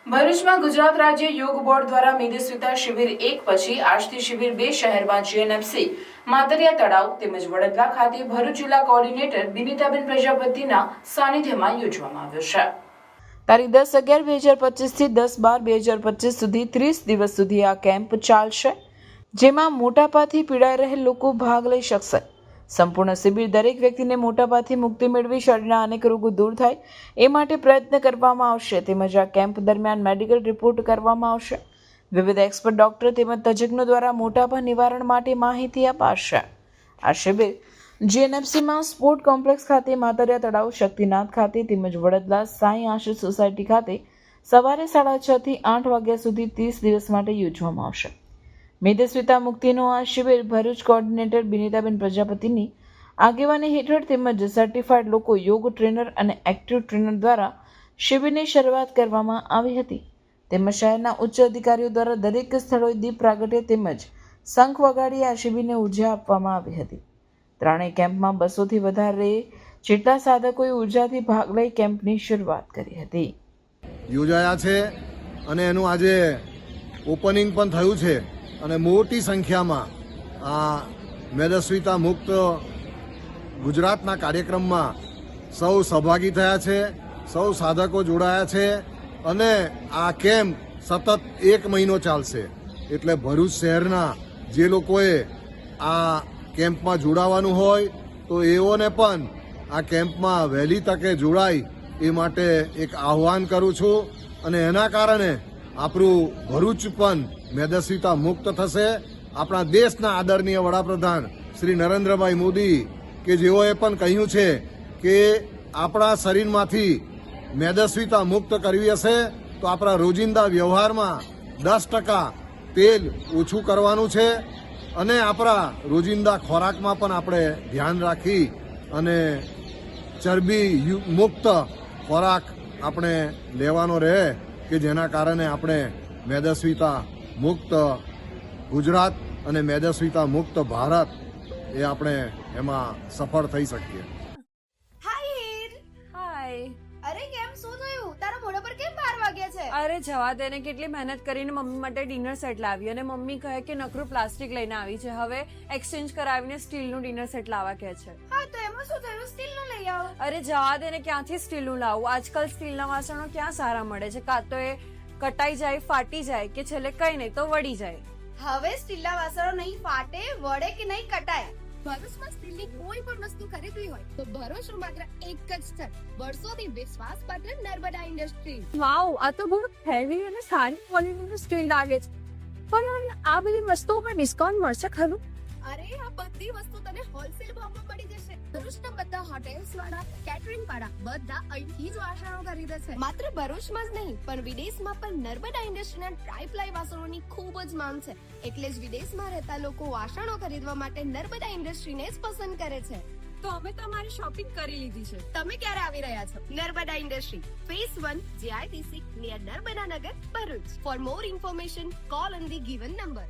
ભરૂચમાં ગુજરાત રાજ્ય યોગ બોર્ડ દ્વારા મેદસ્વીતા શિબિર 1 પછી આજથી શિબિર 2 શહેરમાં જીએનએફસી, માતરિયા તળાવ તેમજ વડોદરા ખાતે ભરૂચ જિલ્લા કોઓર્ડિનેટર બિનિતાબેન પ્રજાપતિના સાનિધ્યમાં યોજવામાં આવ્યો છે। તારીખ 10/11/2025 થી 10/12/2025 સુધી 30 દિવસ સુધી આ કેમ્પ ચાલશે, જેમાં મોટાપાથી પીડાઈ રહેલ લોકો ભાગ લઈ શકશે। સંપૂર્ણ શિબિર દરેક વ્યક્તિને મોટાપાથી મુક્તિ મેળવી શરીરના અનેક રોગો દૂર થાય એ માટે પ્રયત્ન કરવામાં આવશે। તેમજ આ કેમ્પ દરમિયાન મેડિકલ રિપોર્ટ કરવામાં આવશે। વિવિધ એક્સપર્ટ ડોક્ટર તેમજ તજજ્ઞો દ્વારા મોટાપા નિવારણ માટે માહિતી અપાશે। આ શિબિર જીએનએફસીમાં સ્પોર્ટ કોમ્પ્લેક્સ ખાતે, માતરિયા તળાવ, શક્તિનાથ ખાતે તેમજ વડોદરા સાંઈ આશીષ સોસાયટી ખાતે સવારે 6:30 થી 8 વાગ્યા સુધી 30 દિવસ માટે યોજવામાં આવશે। મેદસ્વીતા મુક્તિનો આ શિબિર ભરૂચ કોઓર્ડિનેટર બિનિતાબેન પ્રજાપતિની આગેવાની હેઠળ તેમજ સર્ટિફાઈડ લોકો, યોગ ટ્રેનર અને એક્ટિવ ટ્રેનર દ્વારા શિબિરની શરૂઆત કરવામાં આવી હતી। તેમજ શહેરના ઉચ્ચ અધિકારીઓ દ્વારા દરેક સ્થળોએ દીપ પ્રાગટ્ય તેમજ શંખ વગાડી આ શિબિરને ઉર્જા આપવામાં આવી હતી। ત્રણેય કેમ્પમાં 200 થી વધારે જેટલા સાધકોએ ઉર્જાથી ભાગ લઈ કેમ્પની શરૂઆત કરી હતી। યોજાયા છે અને એનું આજે ઓપનિંગ પણ થયું છે અને મોટી સંખ્યામાં આ મેદસ્વીતા મુક્ત ગુજરાતના કાર્યક્રમમાં સૌ સહભાગી થયા છે, સૌ સાધકો જોડાયા છે અને આ કેમ્પ સતત 1 મહિનો ચાલશે। એટલે ભરૂચ શહેરના જે લોકોએ આ કેમ્પમાં જોડાવાનું હોય તો એઓને પણ આ કેમ્પમાં વહેલી તકે જોડાય એ માટે એક આહ્વાન કરું છું અને એના કારણે આપણું ભરૂચ પણ મેદસ્વીતા મુક્ત થશે। આપણા દેશના આદરણીય વડાપ્રધાન શ્રી નરેન્દ્રભાઈ મોદી કે જેઓએ પણ કહ્યું છે કે આપણા શરીરમાંથી મેદસ્વીતા મુક્ત કરવી હશે તો આપણા રોજિંદા વ્યવહારમાં 10% તેલ ઓછું કરવાનું છે અને આપણા રોજિંદા ખોરાકમાં પણ આપણે ધ્યાન રાખી અને ચરબી મુક્ત ખોરાક આપણે લેવાનો રહે કે જેના કારણે આપણે મેદસ્વીતા મુક્ત ગુજરાત અને મેદસ્વીતા મુક્ત ભારત એ આપણે એમાં સફળ થઈ શકીએ। હાય હીર, હાય। અરે કેમ શું થયું? તારા મોઢા પર કેમ 12 વાગ્યા છે? અરે જવા દે ને, કેટલી મહેનત કરીને મમ્મી માટે ડિનર સેટ લાવી અને મમ્મી કહે કે નકરું પ્લાસ્ટિક લઈને આવી છે, હવે એક્સચેન્જ કરાવીને સ્ટીલનું ડિનર સેટ લાવવા કહે છે। હા તો એમાં શું થયું? સ્ટીલનું લઈ આવો। અરે જવા દે ને, ક્યાંથી સ્ટીલનું લાવું? આજકાલ સ્ટીલના વાસણો ક્યાં સારા મળે છે? કાં તો એ કટાઈ જાય, ફાટી જાય કે છેલ્લે કઈ નહીં તો વળી જાય। હવે સ્ટીલના વાસણો નહીં ફાટે, વળે કે નહીં કટાય। ભરૂચમાં સ્ટીલની કોઈ પણ વસ્તુ ખરીદવી હોય તો ભરૂચનું માત્ર એક જ સ્થળ, વર્ષોથી વિશ્વાસપાત્ર નર્મદા ઇન્ડસ્ટ્રી। વાવ, આ તો બહુ હેવી અને સારી ક્વોલિટીનું સ્ટીલ લાગે છે, પણ આ બધી વસ્તુઓ પર ડિસ્કાઉન્ટ મળશે ખરું? અરે આ બધી વસ્તુ તને હોલસેલ ભાવમાં મળી જશે। ભરૂચના બધા હોટેલ્સ વાળા, કેટરિંગ વાળા બધા અહીંથી જ વાસણો ખરીદે છે। માત્ર ભરૂચમાં જ નહીં પણ વિદેશમાં પણ નર્મદા ઇન્ડસ્ટ્રીના ટ્રાય-પ્લાય વાસણોની ખૂબ જ માંગ છે, એટલે જ વિદેશમાં રહેતા લોકો વાસણો ખરીદવા માટે નર્મદા ઇન્ડસ્ટ્રીને જ પસંદ કરે છે। તો અમે તમારી શોપિંગ કરી લીધી છે। તમે ક્યારે આવી રહ્યા છો? Narmada industry, phase 1, JITC, near Narmada Nagar, Bharuch. For more information call on the given number.